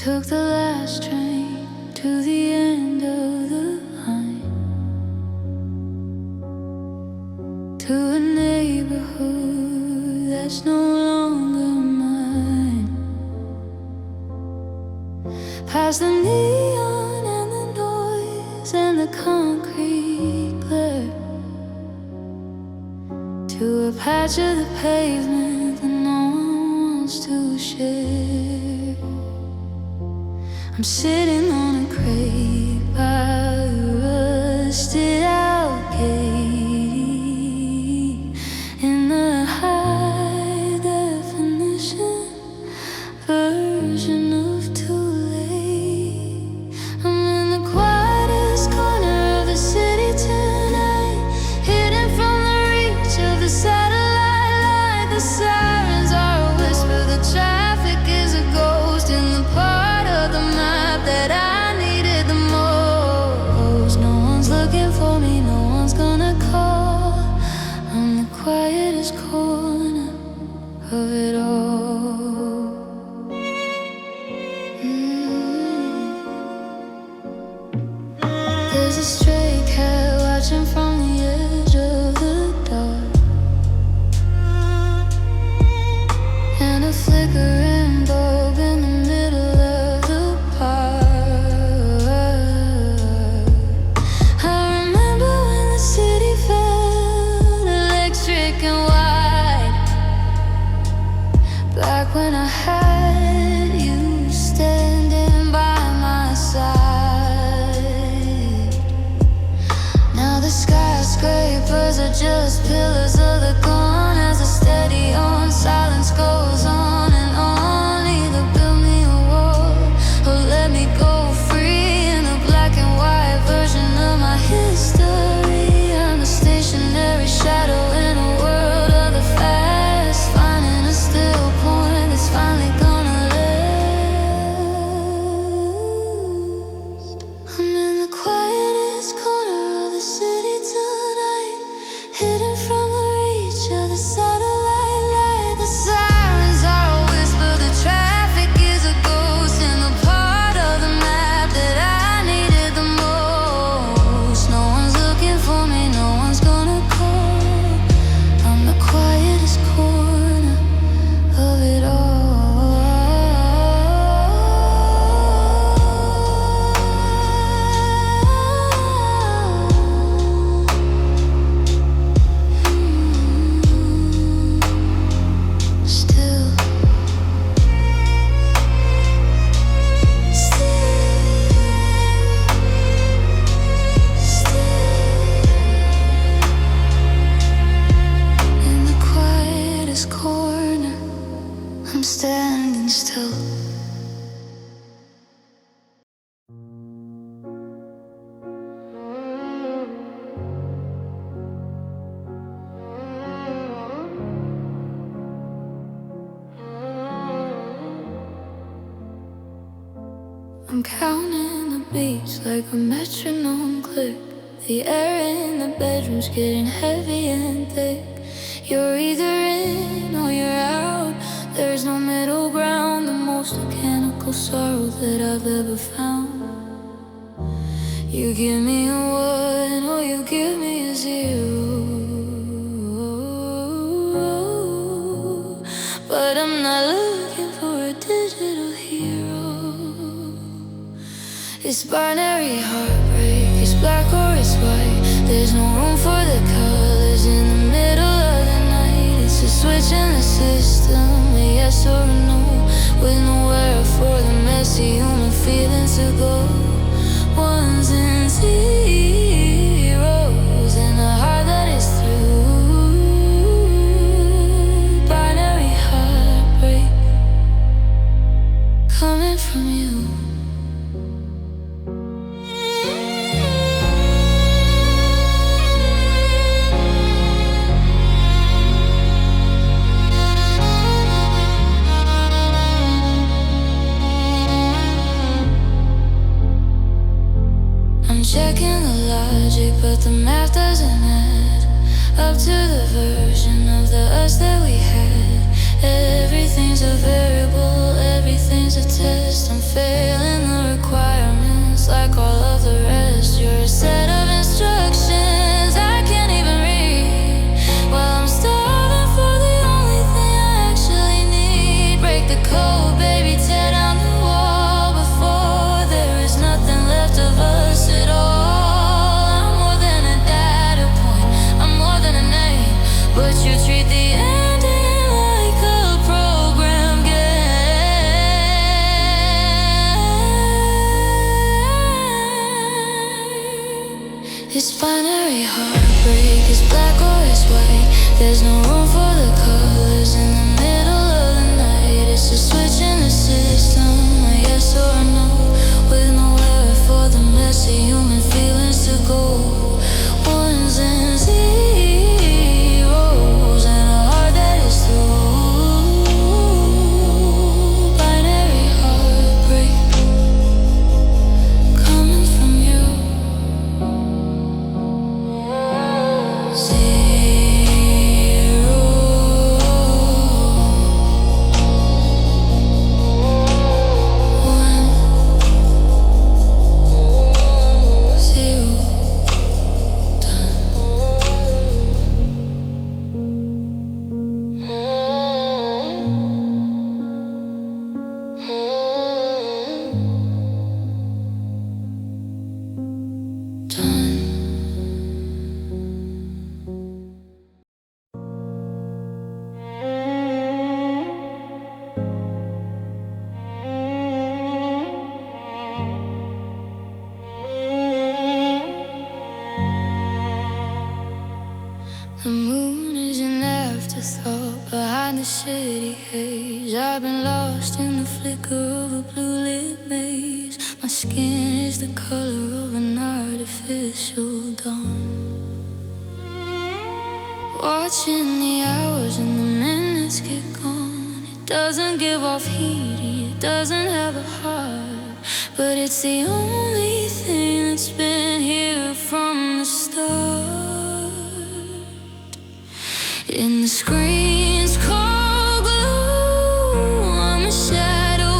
Took the last train to the end of the line, to a neighborhood that's no longer mine. Past the neon and the noise and the concrete glare, to a patch of the pavement that no one wants to share. I'm sitting on a crate by a rusted out gate in the high definition version of too late. I'm in the quietest corner of the city tonight, hidden from the reach of the satellite light. The sirens are a whisper, the traffic is a ghost in the part of the map that I needed the most. No one's looking for me, no one's gonna call. I'm the quietest corner of it all. There's a stray cat watching from the edge of the dark, and a flickering bulb in the middle of the park. I remember when the city felt electric and wide, back when I had you standing by my side. Now the skyscrapers are just pillars of the gone, as a steady on silence goes on and on. Either build me a wall or let me go free in a black and white version of my history. I'm a stationary shadow in a world of the fast, finding a still point that's finally gonna last. I'm in the quietest corner of the city tonight, hidden from the reach of the satellite light. The sirens are a whisper, the traffic is a ghost in the part of the map that I needed the most. No one's looking for me, no one's gonna call. I'm the quietest corner of it all. Still, in the quietest corner, I'm standing still. I'm counting the beats like a metronome click. The air in the bedroom's getting heavy and thick. You're either in or you're out, there's no middle ground. The most mechanical sorrow that I've ever found. You give me a one or you give me a zero, but I'm not looking for a digital hero. It's binary heartbreak, it's black or it's white. There's no room for the colors in the middle of the night. It's a switch in the system, a yes or a no, with nowhere for the messy human feelings to go. Ones and zeros and a heart that is through. Binary heartbreak coming from you. Checking the logic, but the math doesn't add up to the version of the us that we had. Everything's a variable, everything's a test. I'm fair. white. There's no room for the colors in the middle of the night. It's a switch in the system, a yes or a no, with nowhere for the messy human feelings to go. Ones and zeros and a heart that is through. Binary heartbreak coming from you. Zero, one, zero, done. The moon is an afterthought behind the city haze. I've been lost in the flicker of a blue-lit maze. My skin is the color of an artificial dawn. Watching the hours and the minutes get gone. It doesn't give off heat, it doesn't have a heart, but it's the only thing that's been here from the start. In the screen's cold glow, I'm a shadow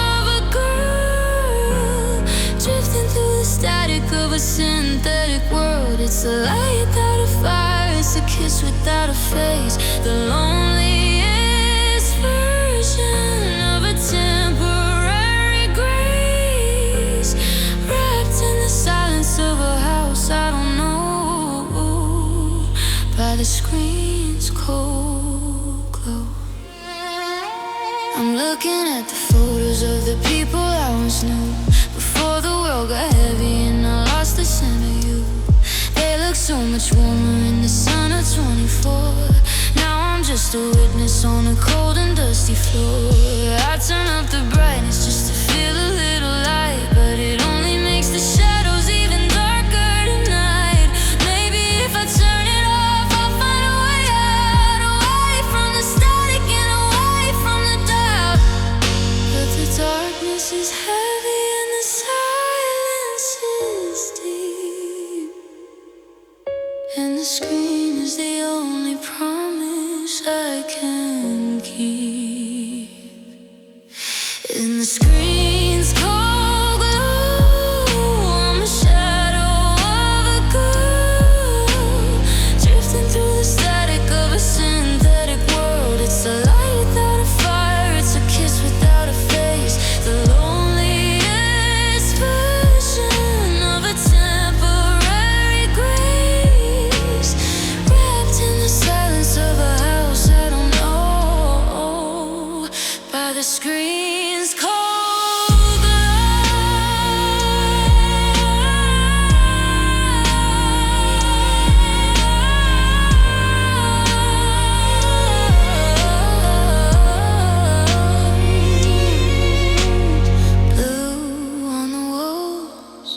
of a girl, drifting through the static of a synthetic world. It's a light without a fire, it's a kiss without a face, the loneliest version of a temporary grace, wrapped in the silence of a house I don't know, by the screen's cold glow. I'm looking at the photos of the people I once knew, before the world got heavy and I lost the scent of you. They look so much warmer in the sun of 24. Now I'm just a witness on a cold and dusty floor. I turn up the brightness just to feel a little light, but it only makes the shadows even darker tonight. Maybe if I turn it off, I'll find a way out, away from the static and away from the doubt. But the darkness is heavy and the silence is deep, and the screen is the only promise I can keep. In the screen's cold glow, I'm a shadow of a girl, drifting through the static of a synthetic world. It's a light without a fire, it's a kiss without a face, the loneliest version of a temporary grace, wrapped in the silence of a house I don't know, by the screen's cold glow. Blue on the walls,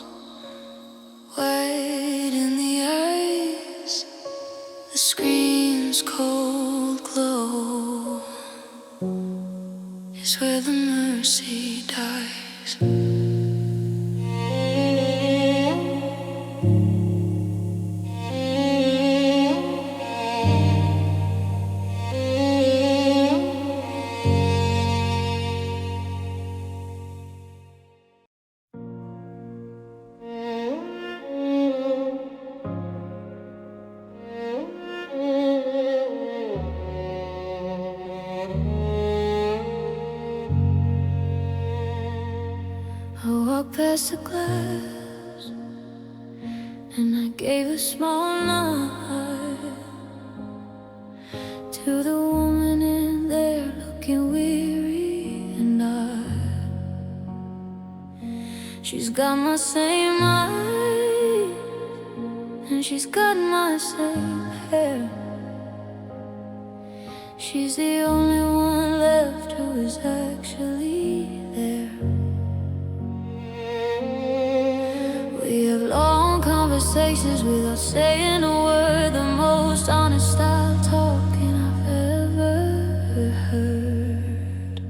white in the eyes, the screen's cold glow is where the mercy dies. I walked past the glass and I gave a small nod to the woman in there looking weary and odd. She's got my same eyes and she's got my same hair. She's the only one left who is actually there. We have long conversations without saying a word, the most honest style talking I've ever heard.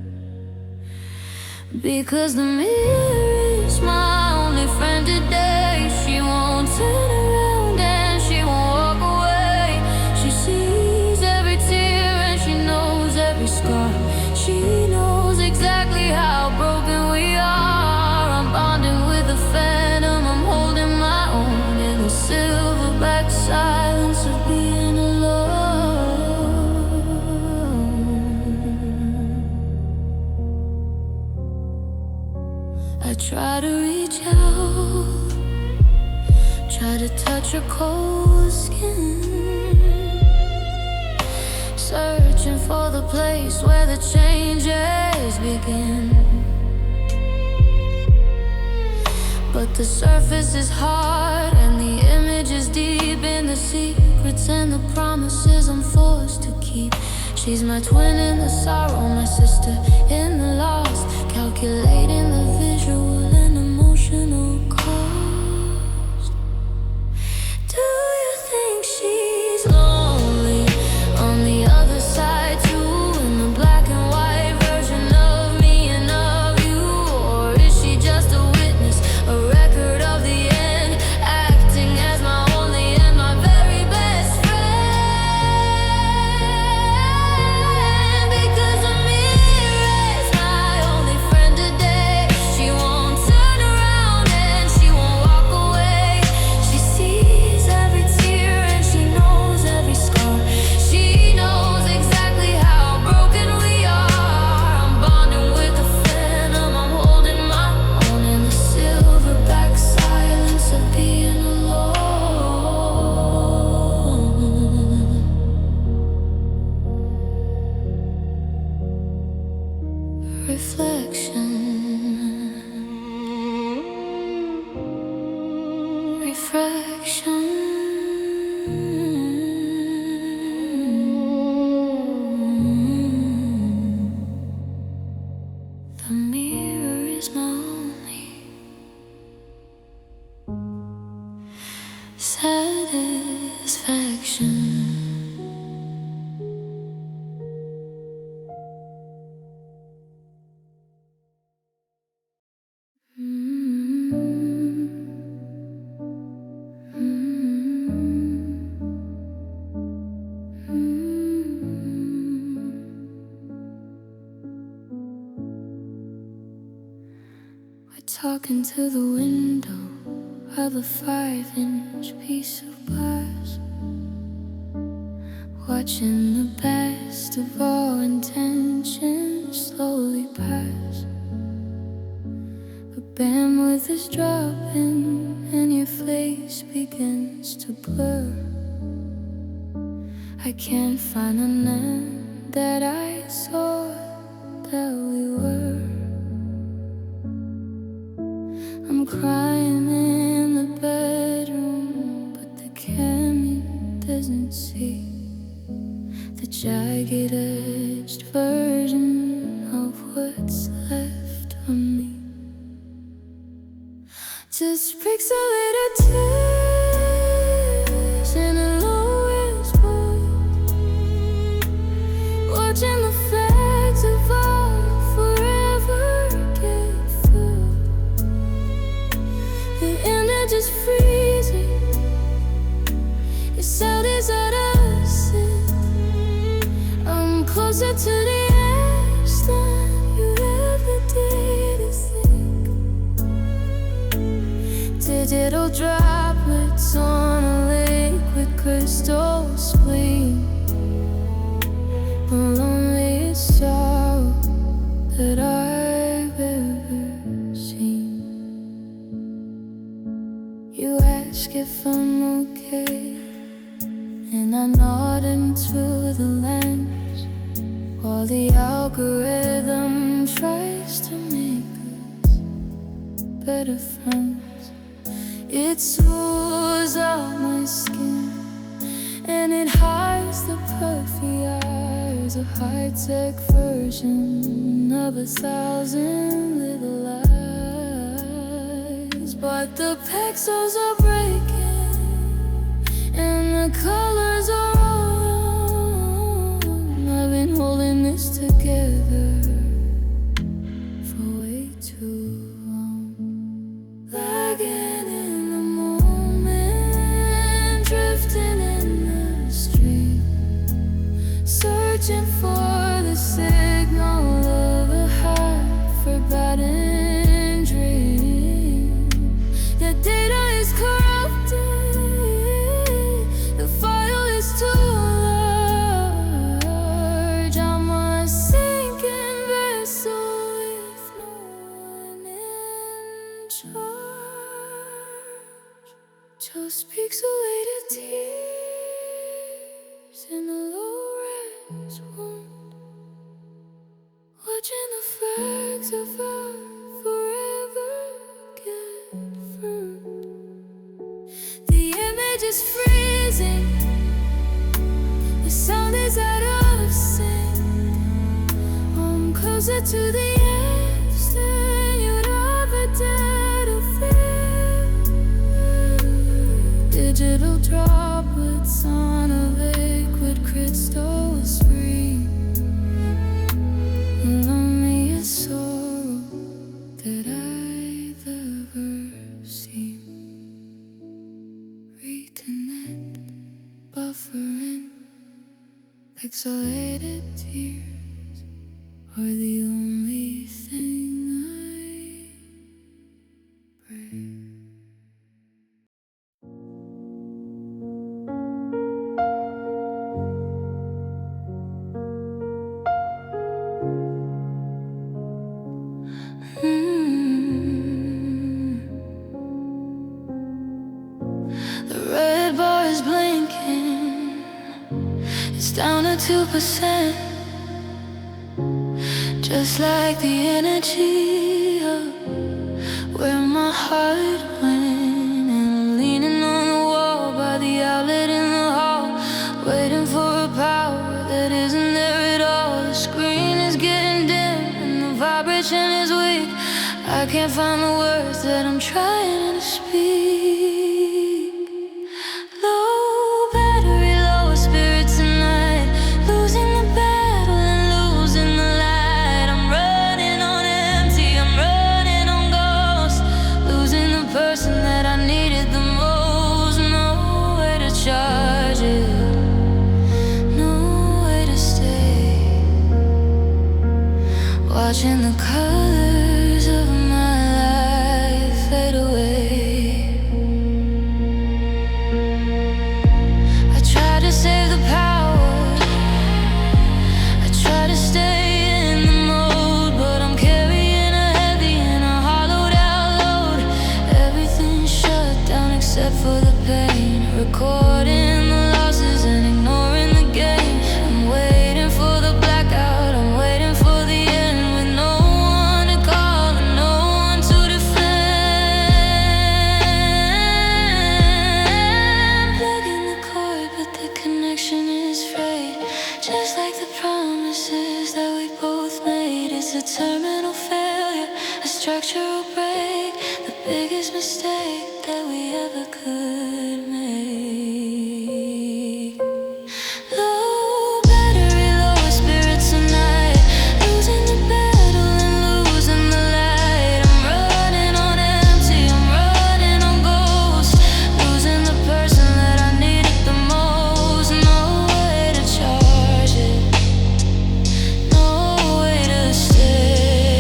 Because the mirror is my only friend today. She won't turn around and she won't walk away. She sees every tear and she knows every scar. She knows exactly how broken we are. I'm bonding with the phantom, I'm holding my own in the silverback silence of being alone. I try to reach out, try to touch her cold skin, searching for the place where the changes begin. But the surface is hard and the image is deep in the secrets and the promises I'm forced to keep. She's my twin in the sorrow, my sister in the loss, calculating the visual and emotional cost. Do you think she's lonely on the other side too, in the black and white version of me and of you? Or is she just a witness, a record of the end, acting as my only and my very best friend? Because the mirror is my only friend today. She won't turn around and she won't walk away. She sees every tear and she knows every scar. She knows exactly how broken we are. I'm bonding with the phantom, I'm holding my own in the silverback silence of being alone. Reflection, refraction. The mirror is my only satisfaction. We're talking to the window of a 5-inch piece of glass, watching the best of all intentions slowly pass. The bandwidth is dropping and your face begins to blur. I can't find an end that I saw that we were. I'm crying in the bedroom, but the camera doesn't see the jagged edged version of what's left of me. Just pixelated tears in a lowest voice, watching the facts of our forever get filled. The image is freezing, your sound is at us. I'm closer to the edge than you ever did to think. Digital droplets on a liquid crystal spleen, the loneliest sorrow that I've ever seen. You ask if I'm okay, and I nod into the lens, while the algorithm tries to make us better friends. It soothes out my skin and it hides the puffy eyes is a high-tech version of 1,000 little lies. But the pixels are breaking and the colors are wrong. I've been holding this together for way too long. Lagging in the moment, drifting in the stream, searching for the signal of a half-forgotten dream. The data is corrupted, the file is too large. I'm a sinking vessel with no one in charge. Just pixelated tears in a low-res wound, watching the facts of our forever get burned. The image is freezing, the sound is out of sync. I'm closer to the edge than you'd ever dare to feel. Digital droplets on a liquid crystal screen, the loneliest sorrow that I've ever seen. Reconnect, buffering, pixelated tears are the only thing I pray. The red bar is blinking, it's down to 2%. Just like the energy of where my heart went. And leaning on the wall by the outlet in the hall, waiting for a power that isn't there at all. The screen is getting dim and the vibration is weak. I can't find the words that I'm trying to speak. Low battery, low spirit tonight, losing the battle and losing the light. I'm running on empty, I'm running on ghosts, losing the person that I needed the most. No way to charge it, no way to stay. Watching the colors of my life fade away. I try to save the power, I try to stay in the mode, but I'm carrying a heavy and a hollowed out load. Everything's shut down except for the pain, recording the losses and ignoring the gain. I'm waiting for the blackout, I'm waiting for the end, with no one to call and no one to defend. Plugging the cord, but the connection is frayed, just like the promises that we both made. It's a terminal failure, a structural break, the biggest mistake that we ever could make. Low battery, low spirit tonight, losing the battle and losing the light. I'm running on empty, I'm running on ghosts, losing the person that I needed the most. No way to charge it, no way to stay.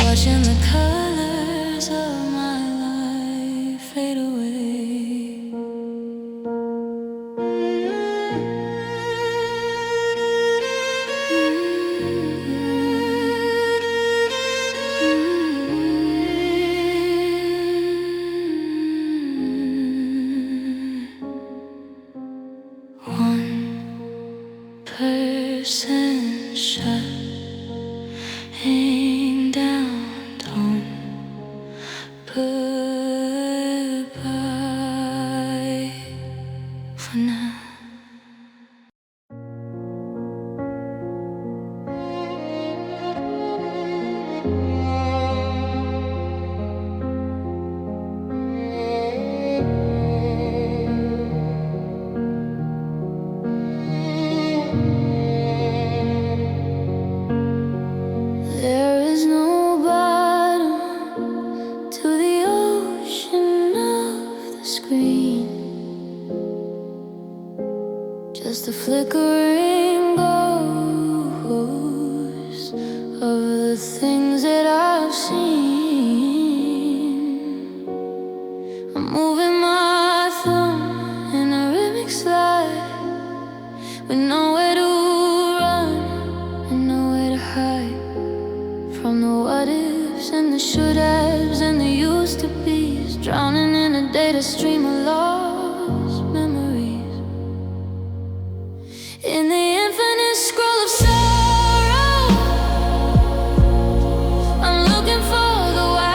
Watching the colors of my life fade away. things that I've seen. I'm moving my thumb in a rhythmic slide, with nowhere to run and nowhere to hide from the what ifs and the should haves and the used to be's, drowning in a data stream of lost memories. In the infinite scroll of sorrow, I'm looking for the why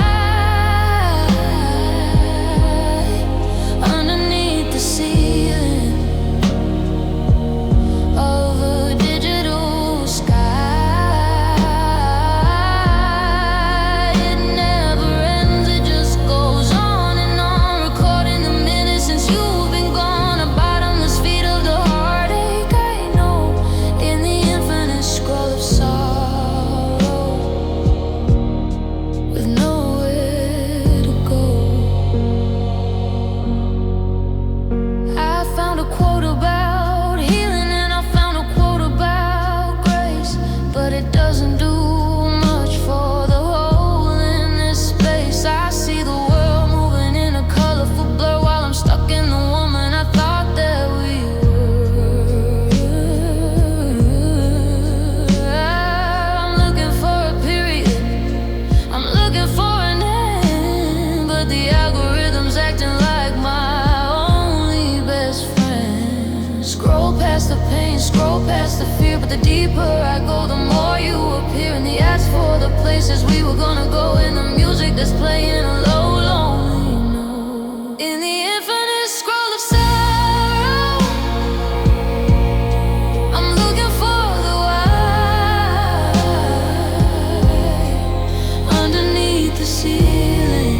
underneath the ceiling of a digital sky. It never ends, it just goes on and on, recording the minutes since you've been gone. A bottomless feet of the heartache I know, in the infinite scroll of sorrow, with nowhere to go. I found a quote about healing and I found a quote about grace, but it doesn't do much for the hole in this space. I see the world moving in a colorful blur while I'm stuck in the woman I thought that we were. I'm looking for a period, I'm looking for an end, but the algorithm's acting like my only best friend. Scroll past the pain, scroll past the fear, but the deeper I go, the more you appear. And the ads for the places we were gonna go, and the music that's playing a low, lonely note. In the infinite scroll of sorrow, I'm looking for the why underneath the ceiling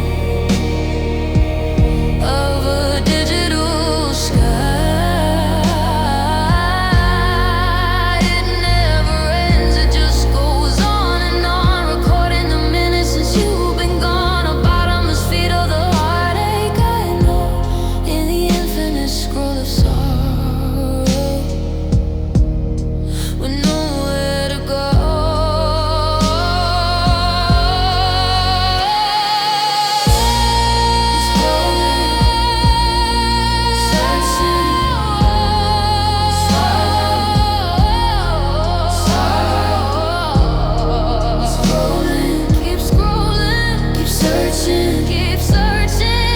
of a digital sky. It never ends, it just goes on and on, recording the minutes since you've been gone. A bottomless feet of the heartache I know, in the infinite scroll of sorrow, with nowhere to go. Keep scrolling, keep searching, keep searching.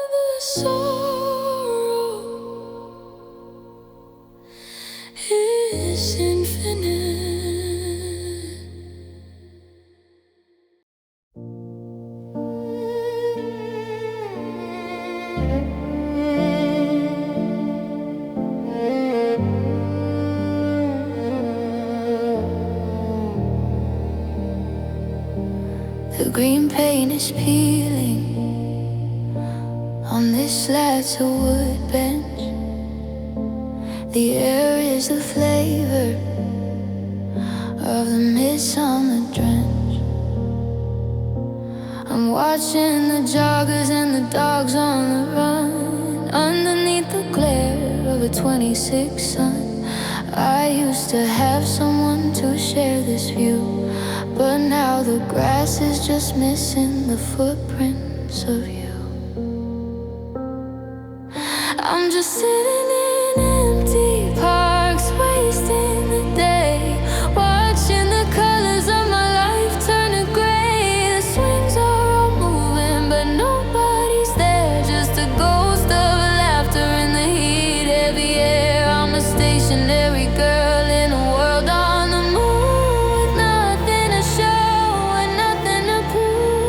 The sorrow is infinite. The green paint is peeling on this lattice wood bench. The air is the flavor of the midsummer drench. I'm watching the joggers and the dogs on the run, underneath the glare of a 26 sun. I used to have someone to share this view, but now the grass is just missing the footprints of you. I'm just sitting in empty parks, wasting the day, watching the colors of my life turn to gray. The swings are all moving, but nobody's there, just a ghost of laughter in the heat, heavy air. I'm a stationary girl in a world on the move, with nothing to show and nothing to prove.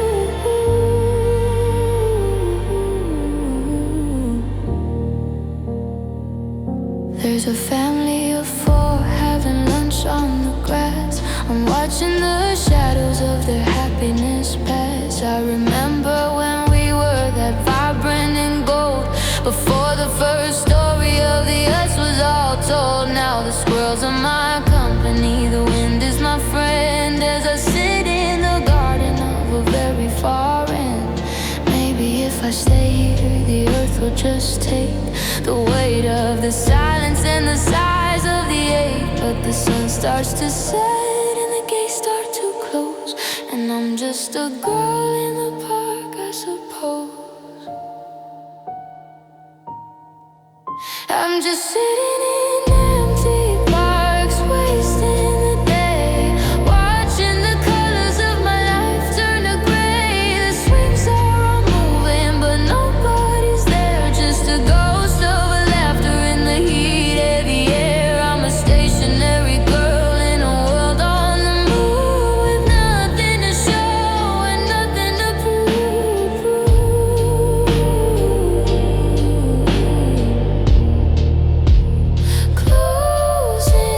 There's a family of four having lunch on the grass. I'm watching the shadows of their happiness pass. I remember when we were that vibrant and gold, before the first story of the us was all told. Now the squirrels are my company, the wind is my friend, as I sit in the garden of a very far end. Maybe if I stay here, the earth will just take The weight of the silence and the size of the ache. But the sun starts to set and the gates start to close, and I'm just a girl in the park, I suppose. I'm just sitting in empty parks, wasting the day, watching the colors of my life turn to gray. The swings are all moving, but nobody's there, just a ghost of a laughter in the heat of the air. I'm a stationary girl in a world on the move, with nothing to show and nothing to prove. Closing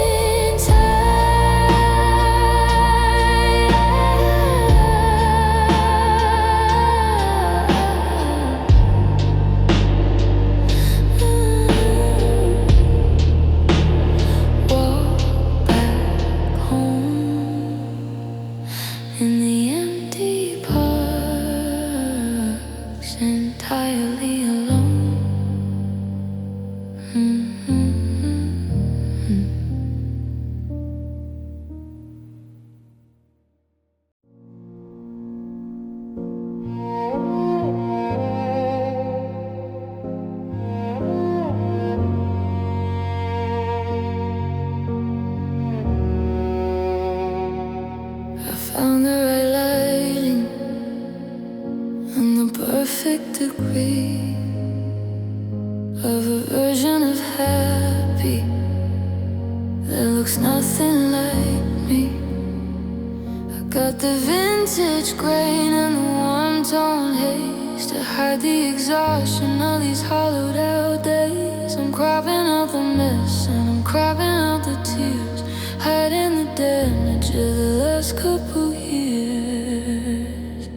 Walk back home in the empty parks, entirely alone. I found the right lighting and the perfect degree of a version of happy that looks nothing like me. I got the vintage grain and the warm tone haze to hide the exhaustion of these hollowed out days. I'm cropping out the mess and I'm cropping out the tears, hiding the damage of the last couple years.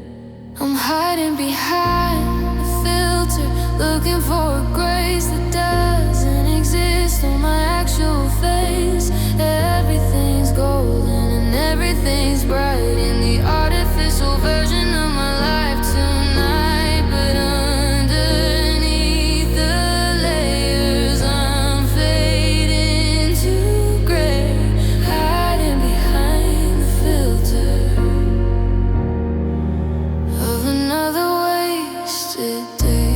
I'm hiding behind the filter, looking for a grace that doesn't exist on my actual face. Everything's golden and everything's bright in the artificial version of my life tonight. But underneath the layers, I'm fading to gray, hiding behind the filter of another wasted day.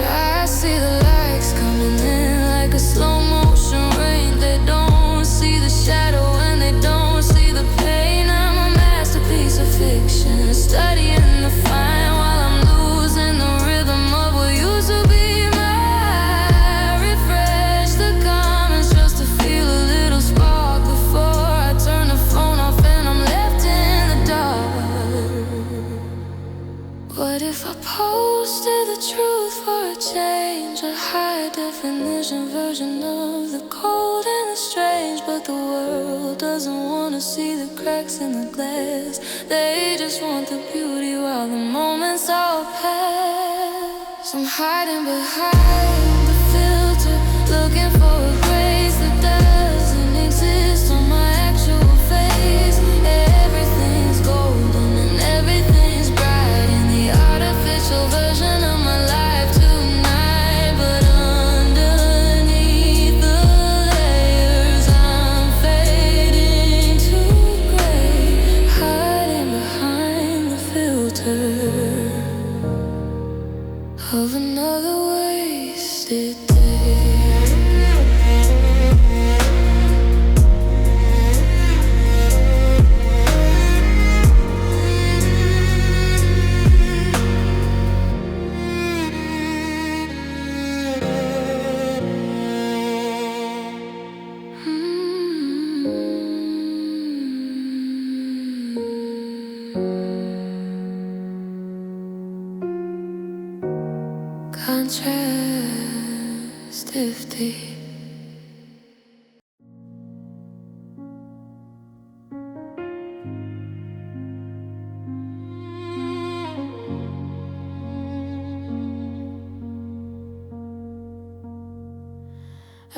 I see the lights coming in like a slow motion rain. They don't see the shadow and they don't see the pain. I'm a masterpiece of fiction, studying the fine while I'm losing the rhythm of what used to be mine. Refresh the comments just to feel a little spark before I turn the phone off and I'm left in the dark. What if I posted the truth for a change? A high definition version of the cold and the strange. But the world doesn't want to see the cracks in the glass. They just want the beauty while the moments all pass. I'm hiding behind the filter, looking for a grace that doesn't exist on my actual face. Everything's golden and everything's bright in the artificial version of my life tonight. But underneath the layers, I'm fading to gray, hiding behind the filter of another wasted day. Contrast if they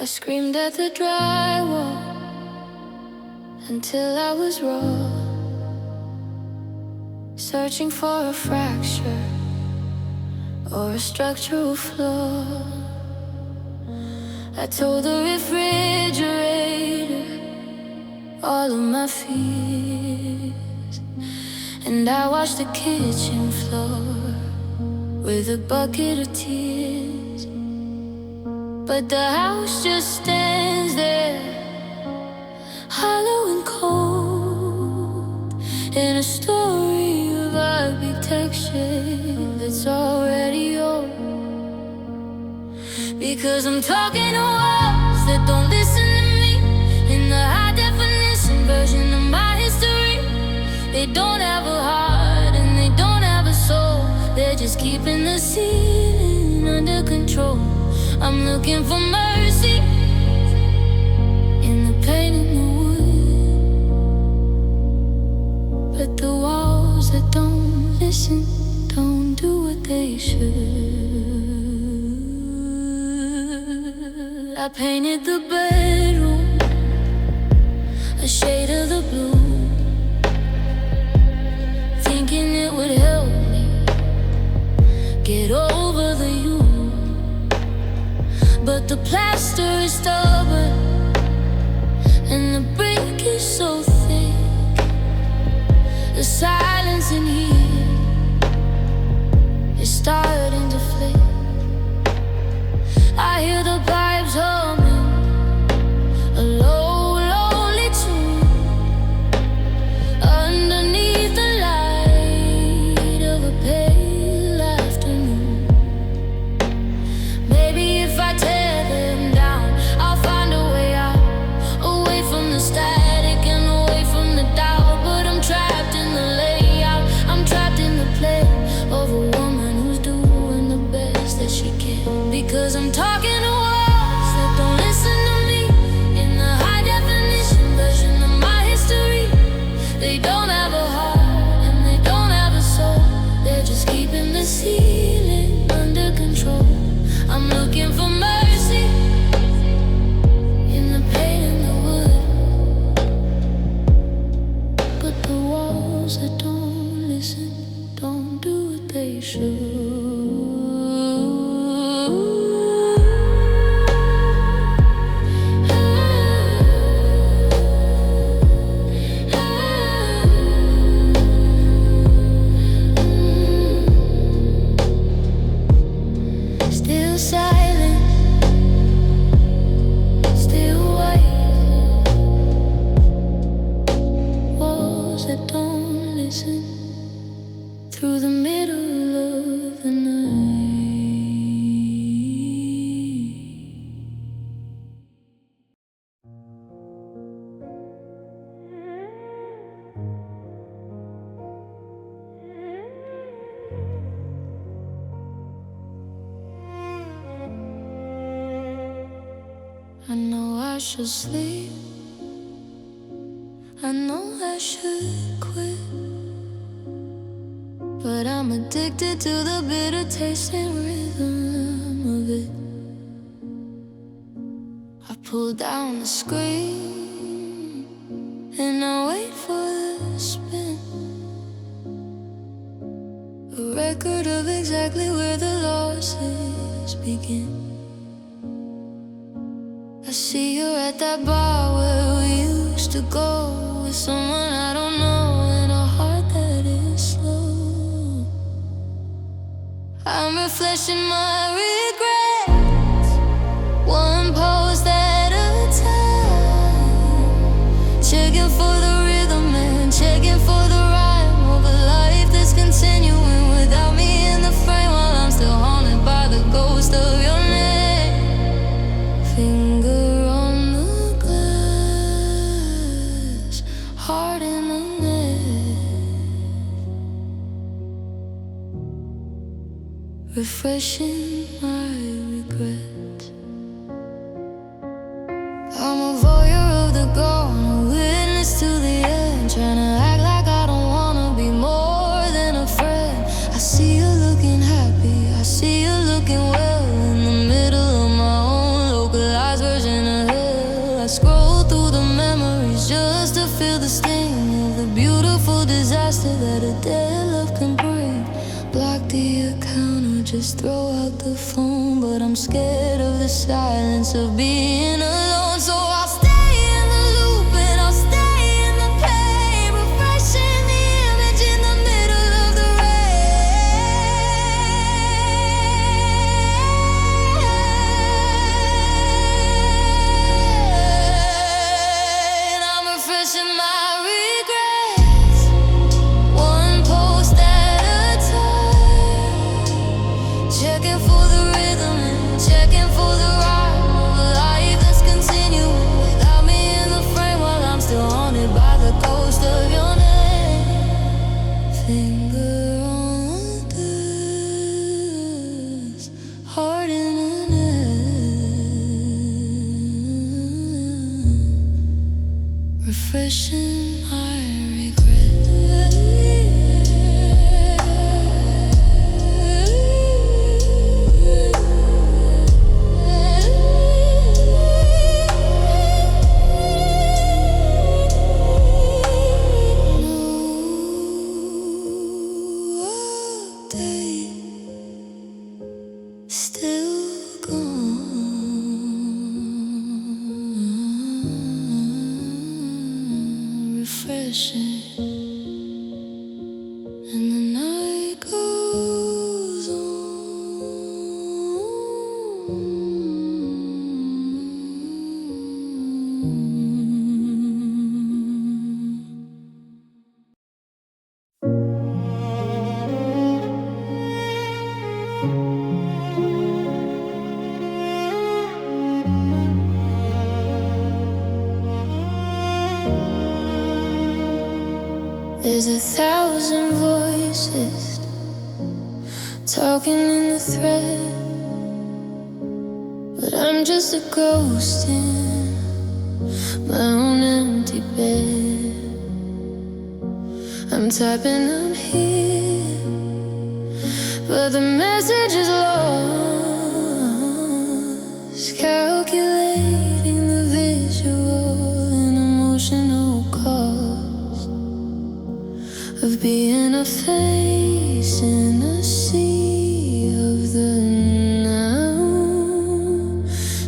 I screamed at the drywall until I was raw, searching for a fracture or a structural flaw. I told the refrigerator all of my fears, and I washed the kitchen floor with a bucket of tears. But the house just stands there, hollow and cold, in a story of architecture that's already old. Because I'm talking to walls that don't listen to me, in the high definition version of my history. They don't have a heart and they don't have a soul. They're just keeping the ceiling under control. I'm looking for mercy in the pain in the wood. But the walls that don't listen don't do what they should. I painted the bedroom a shade of the blue, thinking it would help me get over the you. But the plaster is stubborn and the brick is so thick. The silence in here is starting to flick. I hear the pipes humming a low, lonely tune underneath the light of a pale afternoon. Maybe if I tear them down, I'll find a way out, away from the static and away from the doubt. But I'm trapped in the layout, I'm trapped in the play of a woman who's doing the best that she can. Because I'm talking to walls that don't listen to me, in the high definition version of my history. They don't have a heart and they don't have a soul. They're just keeping the ceiling under control. I'm looking for mercy in the pain in the wood. But the walls that don't listen don't do what they should. Still silent, still white. Walls that don't listen through the middle of the night. I know I should sleep, I know I should quit, but I'm addicted to the bitter taste and rhythm of it. I pull down the screen and I wait for the spin, a record of exactly where the losses begin. I see you at that bar where we used to go, with someone I don't know and a heart that is slow. I'm refreshing my regrets, one post at a time, checking for the rhythm and checking for the rhyme of a life that's continuing without me in the frame, while I'm still haunted by the ghost of your name. Finger on the glass, heart in the net, refreshing my regrets. I'm a voyeur of the gone, a witness to the end, trying to act like I don't wanna be more than a friend. I see you looking happy, I see you looking well, in the middle of my own localized version scroll through the memories just to feel the sting of the beautiful disaster that a dead love can bring. Block the account or just throw out the phone, but I'm scared of the silence of being alone. So I'll stay in the loop and I'll stay in the pain, refreshing the image in the middle of the rain. I'm refreshing my regrets, one post at a time, checking for the rhythm and checking for the rhyme of a life that's continuing without me in the frame, while I'm still haunted by the ghost of your name. Finger on the dust, heart in a net, refreshing my still gone, refreshing, and the night goes on. There's 1,000 voices talking in the thread, but I'm just a ghost in my own empty bed. I'm typing, I'm here, but the message is lost, calculating the visual and emotional cost of being a face in a sea of the now,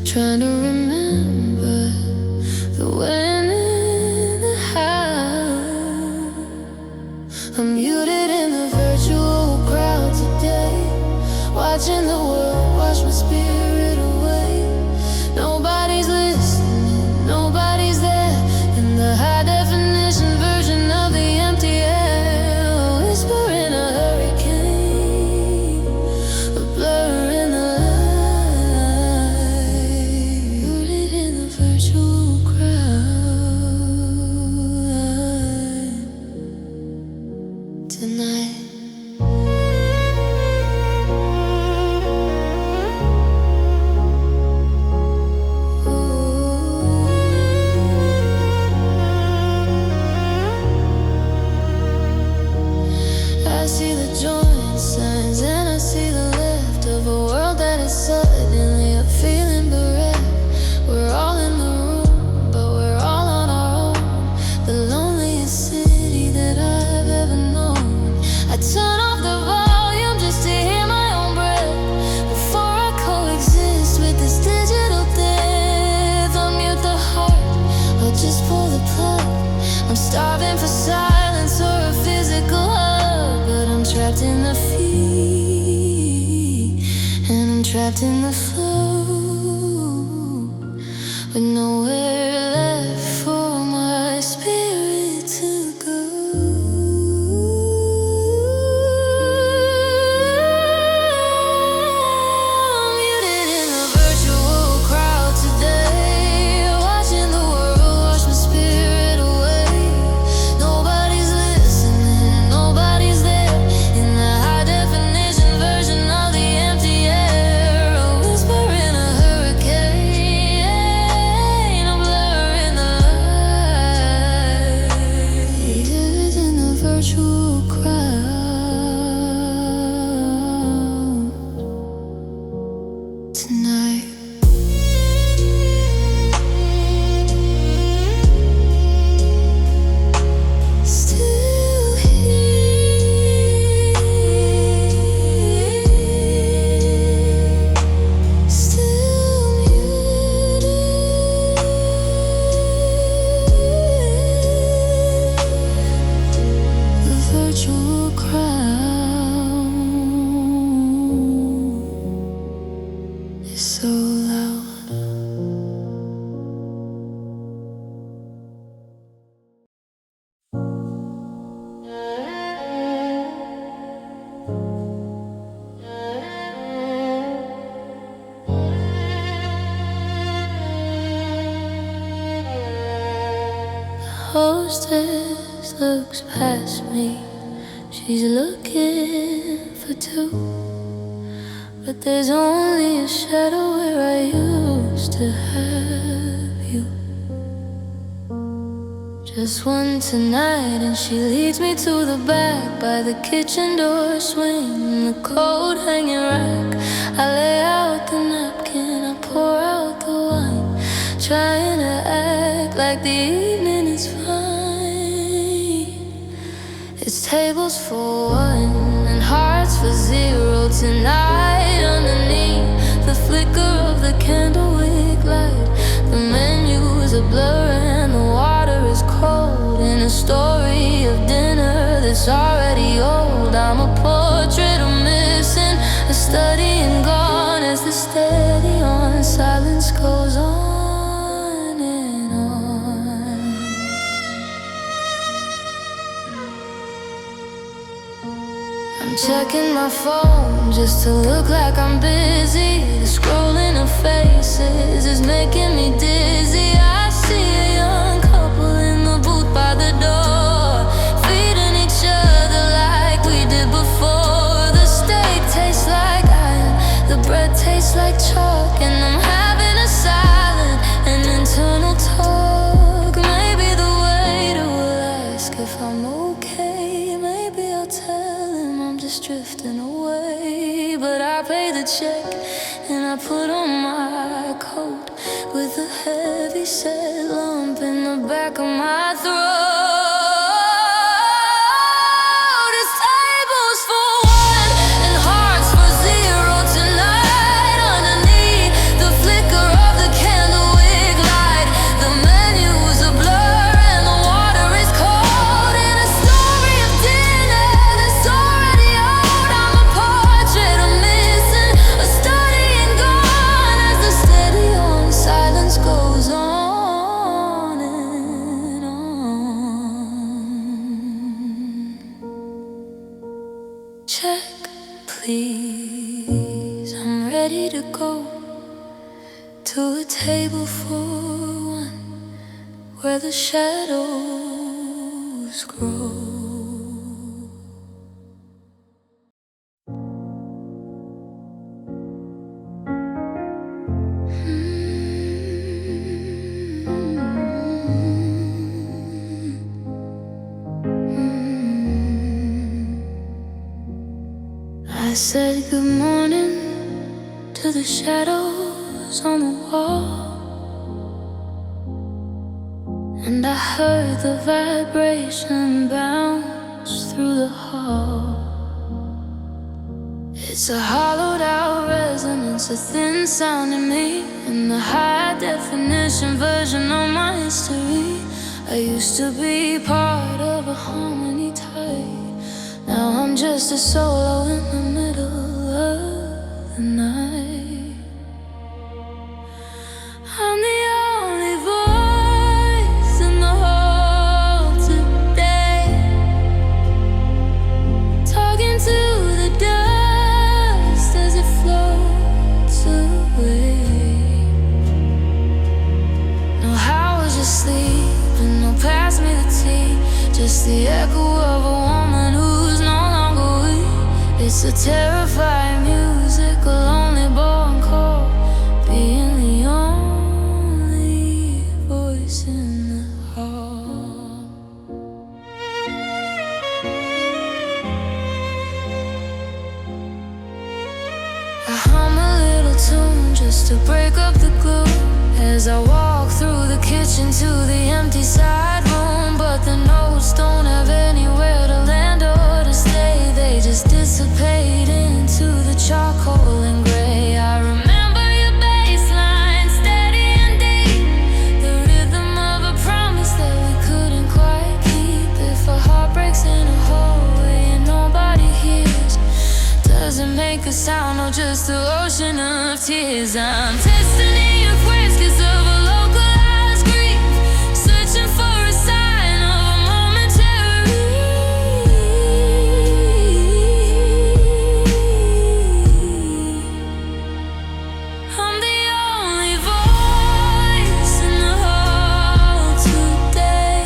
trying to remember the when and the how. I'm muted in the virtual crowd today, watching the world wash my spirit away. Nobody's listening, nobody's there, in the high definition version of the empty air, a whisper in a hurricane, a blur in the light, rooted in the virtual crowd tonight. I see the joint signs and I see the left of a world that is suddenly a feeling bereft. We're all in the room, but we're all on our own. The loneliest city that I've ever known. I turn off the volume just to hear my own breath before I coexist with this digital death. Unmute the heart or just pull the plug. I'm starving for silence or a physical hug, but I'm trapped in the feed, and I'm trapped in the flow, with nowhere left for my spirit to go. Muted in the virtual crowd today, watching the world wash my spirit away. Nobody's listening, nobody's there, in the high definition version of the empty air, a whisper in a hurricane, a blur hostess looks past me. She's looking for two, but there's only a shadow where I used to have you. Just one tonight and she leads me to the back by the kitchen door swing, the coat hanging rack. I lay out the napkin, I pour out the wine, trying to act like the evening is fine. It's tables for one and hearts for zero tonight. Underneath the flicker of the candlewick light, the menu is a blur and the water is cold. In a story of dinner that's already old, I'm a portrait of missing, a study and gone as the steady on silence goes on and on. I'm checking my phone just to look like I'm busy. The scrolling of faces is making me dizzy. I see a young couple in the booth by the door, feeding each other like we did before. The steak tastes like iron, the bread tastes like chalk, and I'm having a silent and internal talk. Maybe the waiter will ask if I'm okay. Maybe I'll tell him I'm just drifting away. But I pay the check and I put on my coat with a heavy set lump in the back of my throat. It's tables for one and hearts for zero tonight. Underneath the flicker of the candlewick light, the menu's a blur and the water is cold. In a story of dinner that's already old, I'm a portrait of missing, a study and gone as the steady on silence goes on and on. Check, please. I'm ready to go to a table for one where the shadows grow. I said good morning to the shadows on the wall, and I heard the vibration bounce through the hall. It's a hollowed out resonance, a thin sound in me, in the high definition version of my history. I used to be part of a harmony type. Now I'm just a solo in the middle of the night. I'm the only voice in the hall today, talking to the dust as it floats away. No, how was you sleeping? No, pass me the tea. Just the echo of a woman who's no longer weak. It's a terrifying music, a lonely born call, being the only voice in the hall. I hum a little tune just to break up the glue as I walk through the kitchen to the empty side room. But the notes don't have anywhere to land or to stay. They just dissipate into the charcoal and gray. I remember your bass line, steady and deep, the rhythm of a promise that we couldn't quite keep. If a heart breaks in a hallway and nobody hears, does it make a sound or just an ocean of tears? I'm testing in your quest 'cause of a localized grief, searching for a sign of a momentary. I'm the only voice in the hall today.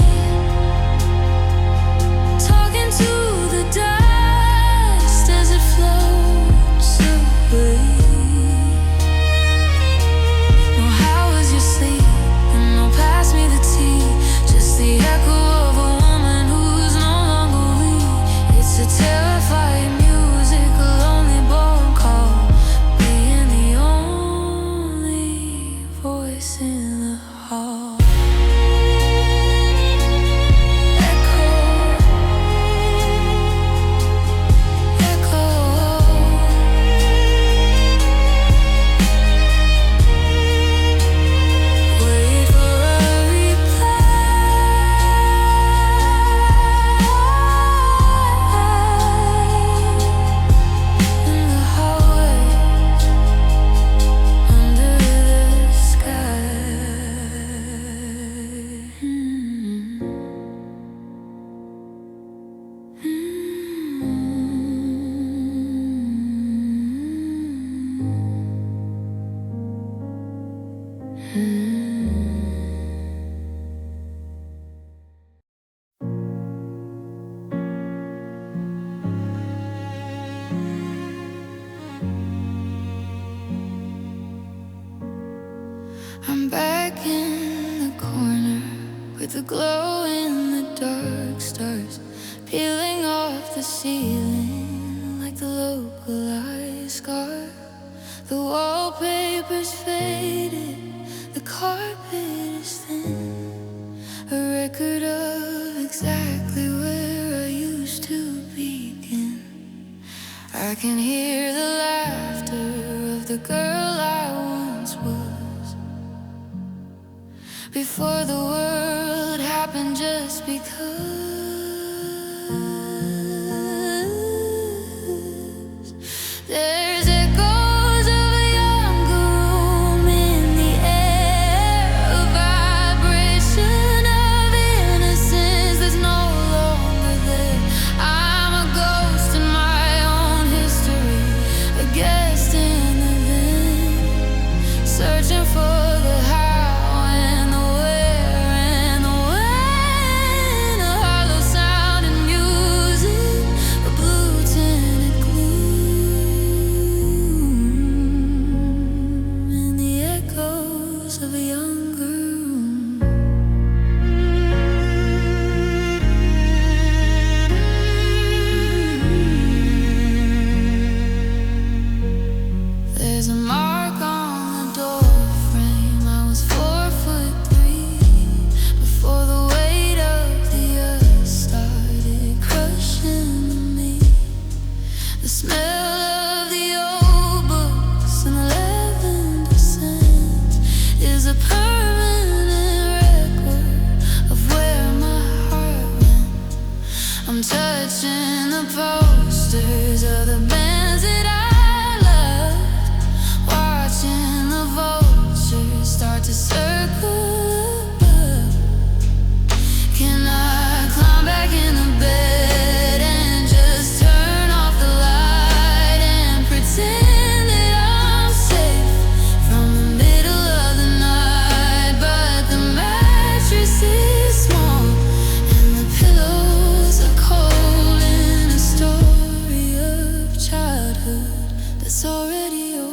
the glow in the dark, stars peeling off the ceiling like the localized scar. The wallpaper's faded, the carpet is thin, a record of exactly where I used to begin. I can hear the laughter of the girl I once was, before the world happened just because. There's echoes of a younger room in the air, a vibration of innocence that's no longer there. I'm a ghost in my own history, a guest in the wind, searching for the how and the where and the when. A hollow sound and music, a blue tinted gloom in the echoes of a younger room. There's a mark on the door frame. I was 4'3" before the weight of the earth started crushing me. The smell of the old books and the lavender scent is a permanent record of where my heart went. I'm touching the posters of the bands that I loved, watching the vultures start to circle up. Can I climb back in the bed and just turn off the light and pretend that I'm safe from the middle of the night? But the mattress is small and the pillows are cold, in a story of childhood that's already old.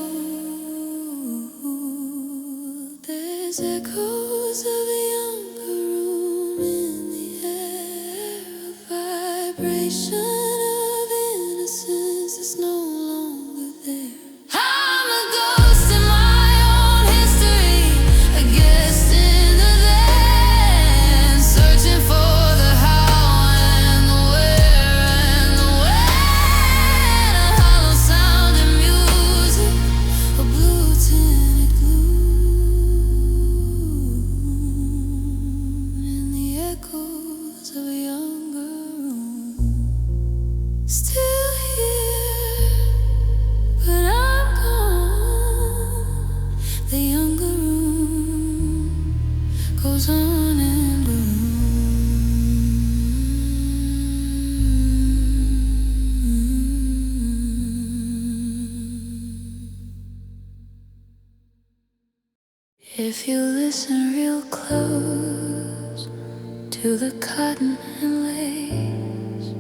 There's echoes of a younger room in the air, a vibration of innocence that's no longer there. I'm a ghost in my own history, a guest in the then, searching for the how and the where and the when. A hollow sound and music, a blue tinted gloom in the echoes of a younger room. Still here, but I'm gone. The younger room goes on in bloom. If you listen real close to the cotton and lace,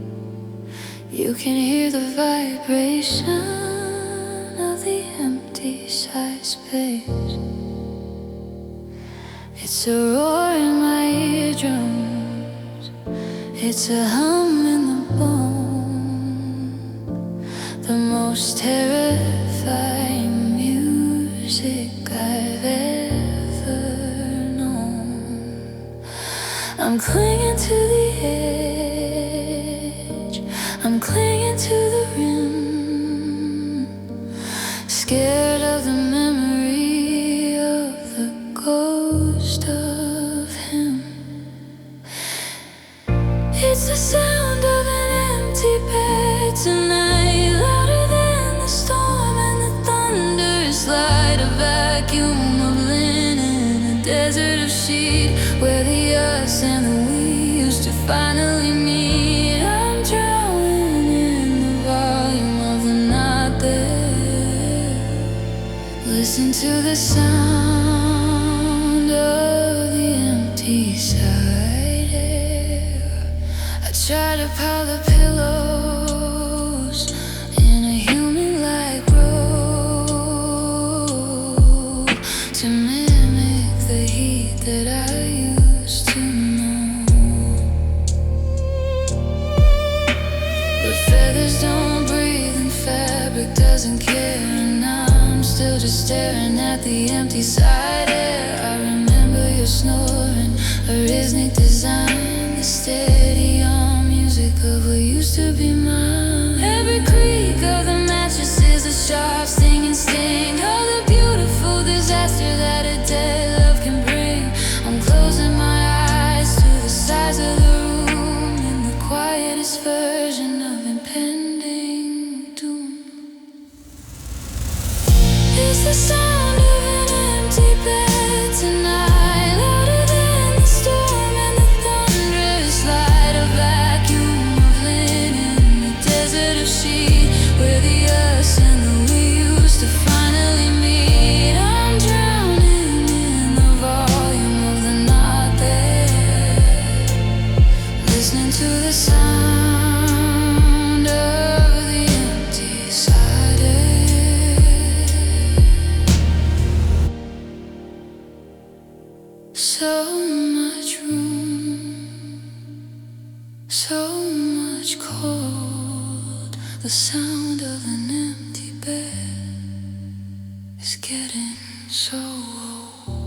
you can hear the vibration of the empty side space. It's a roar in my eardrums, it's a hum in the bone, the most terrifying music I've ever known. I'm clinging to the edge, I'm clinging to the rim, scared of the memory of the ghost of him. It's the sound of an empty bed tonight, louder than the storm and the thunder. Slide a vacuum of linen, a desert of sheet, where the us and the we used to finally meet. I'm drowning in the volume of the not there. Listen to the sound of the empty side air. I try to pile the pillows in a human-like row to mimic the heat that I used to know. still just staring at the empty side air. I remember your snoring, a rhythmic design, the steady on music of what used to be mine. Every creak of the mattresses, the sharp stinging sting of the beautiful disaster that a dead love can bring. I'm closing my eyes to the size of the room in the quietest version of impending doom. It's the sound of an empty bed tonight, louder than the storm and the thunderous light. A vacuum of linen, a desert of sheet, where the us and the we used to finally meet. I'm drowning in the volume of the not there, listening to the sound of the empty side air. So much room, so much cold. The sound of an empty bed is getting so old.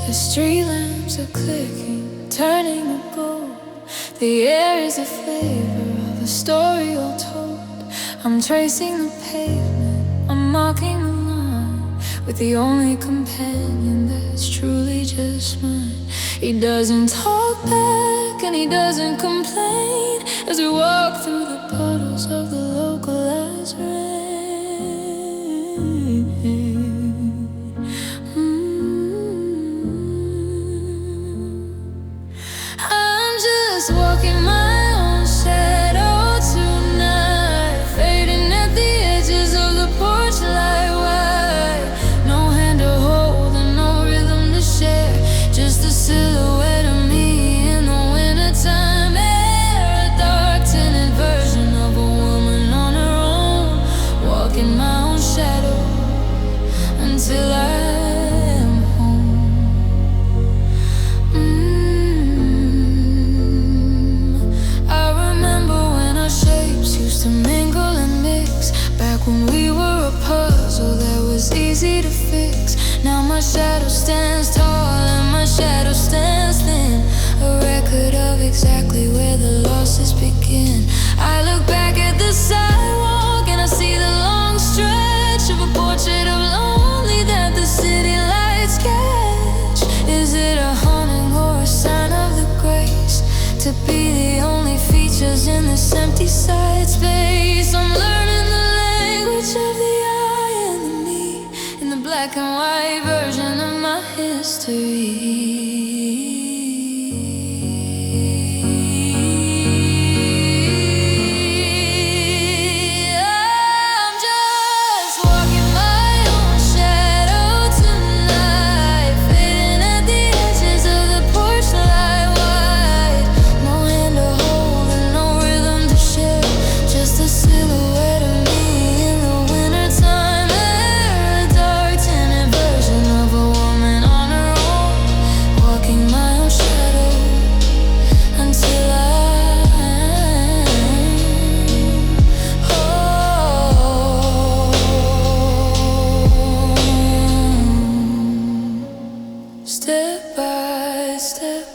The street lamps are clicking, turning to gold. The air is the flavor of a story all told. I'm tracing the pavement, I'm marking the line with the only companion that's truly just mine. He doesn't talk back and he doesn't complain as we walk through the puddles of the localized rain. I'm just walking my own shadow tonight, fading at the edges of the porch light white. No hand to hold and no rhythm to share, just a silhouette of me in the wintertime air. A dark tinted version of a woman on her own, walking my own shadow until I am home. I remember when our shapes used to mingle and mix, back when we were a puzzle that was easy to fix. Now my shadow stands tall and my shadow stands thin, a record of exactly where the losses begin. I look back at the sidewalk and I see the long stretch of a portrait of lonely that the city lights catch. Is it a haunting or a sign of the grace to be the only features in this empty side space? I'm learning the language of the I and the me in the black and white version of my history. I'm just walking my own shadow tonight, fading at the edges of the porch light white. No hand to hold and no rhythm to share, just a silhouette of me in the wintertime air. A dark tinted version of a woman on her own, walking my own shadow until I am home. Step by step,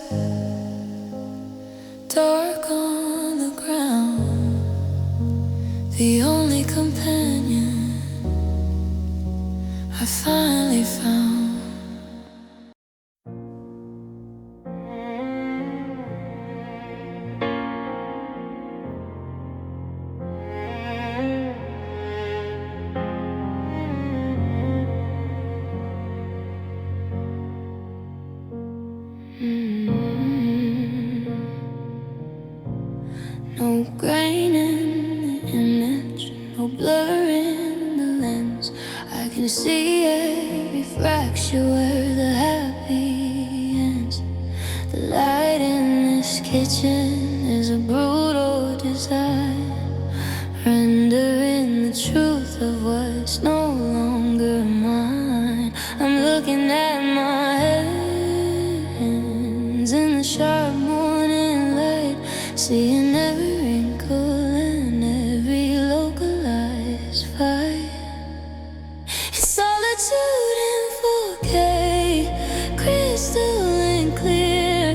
dark on the ground, the only companion I finally found. No grain in the image, no blur in the lens. I can see every fracture where the happy ends. The light in this kitchen is a brutal design, rendered of what's no longer mine. I'm looking at my hands in the sharp morning light, seeing every wrinkle and every localized fight. It's solitude in 4K, crystal and clear.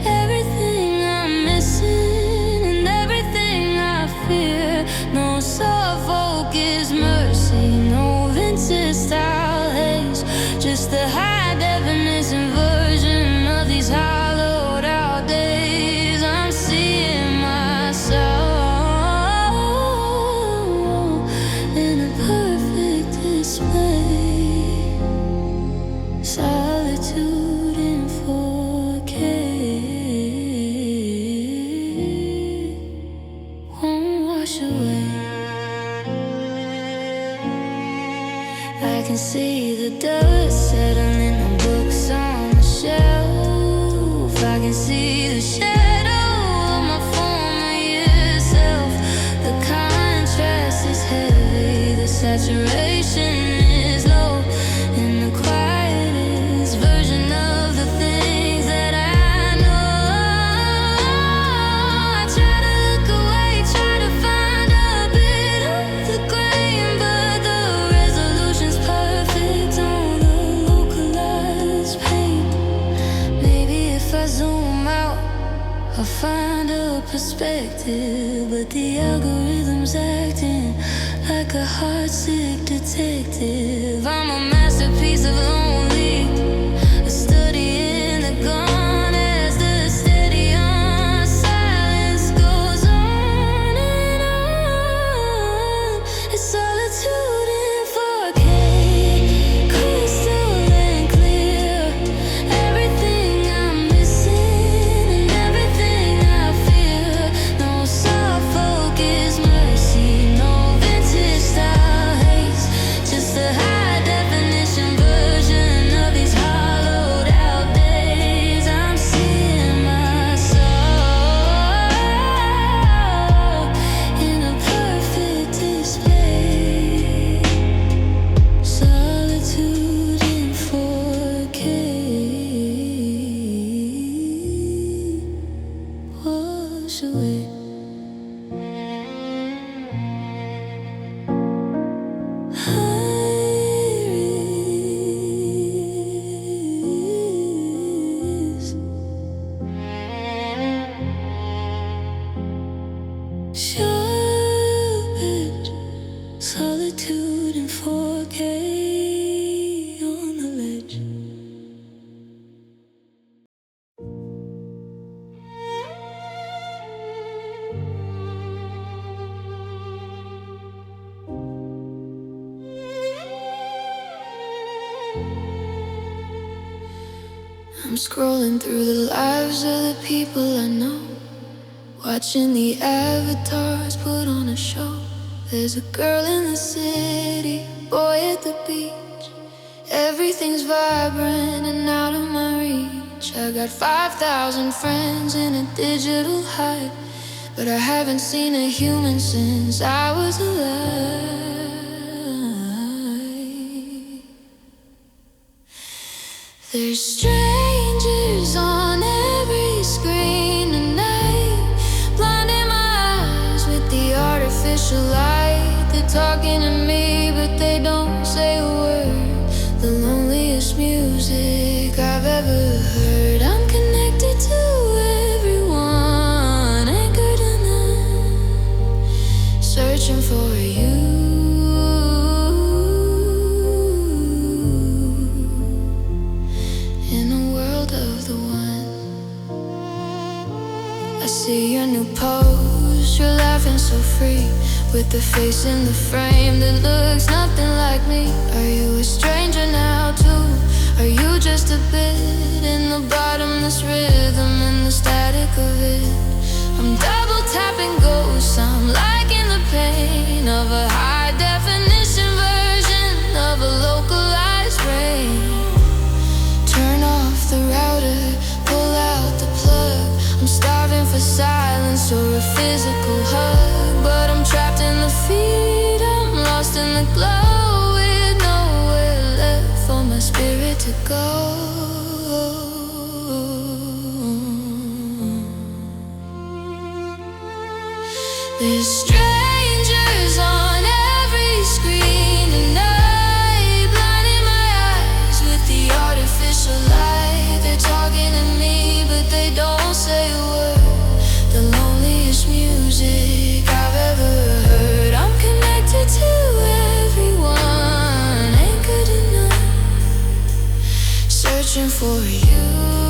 Everything I'm missing and everything I fear. No soft focus mercy, no vintage style haze, just the high definition version of these hollowed out days. I'm seeing myself in a perfect display. Solitude in 4K won't wash away. I can see the dust settling on books on the shelf. I can see the shadow of my former year self. The contrast is heavy, the saturation is low. In the quietest version of the things that I know, I try to look away, try to find a bit of the grain, but the resolution's perfect on the localized pain. Maybe if I zoom out, I'll find a perspective, but the algorithm's acting like a heart-sick detective. I'm a masterpiece of lonely, a study in the gone as the steady on silence goes on and on. It's solitude in 4K, crystal and clear. Everything I'm missing and everything I fear. No soft focus mercy, no vintage style haze, just the high definition version of these hollowed out days. I'm seeing myself in a perfect display. Solitude in 4K wash away. Iris, sharp-edged, solitude in 4K on the ledge. I'm scrolling through the lives of the people I know, watching the avatars put on a show. There's a girl in the city, boy at the beach. Everything's vibrant and out of my reach. I got 5,000 friends in a digital hive, but I haven't seen a human since I was alive. There's strangers on every screen tonight, blinding my eyes with the artificial light. They're talking to me, but they don't say a word. The loneliest music I've ever heard. I'm connected to everyone, anchored in them, searching for you. I see your new pose, you're laughing so free, with the face in the frame that looks nothing like me. Are you a stranger now too? Are you just a bit in the bottomless rhythm and the static of it? I'm double tapping ghosts, I'm liking the pain of a high definition version of a localized rain. Turn off the router, pull out the plug. I'm starving for silence or a physical hug, but I'm trapped in the feed, I'm lost in the go. There's strangers on every screen, and I blinded my eyes with the artificial light. They're talking to me, but they don't say a word. The loneliest music I've ever heard. I'm connected to everyone, ain't good enough. Searching for you.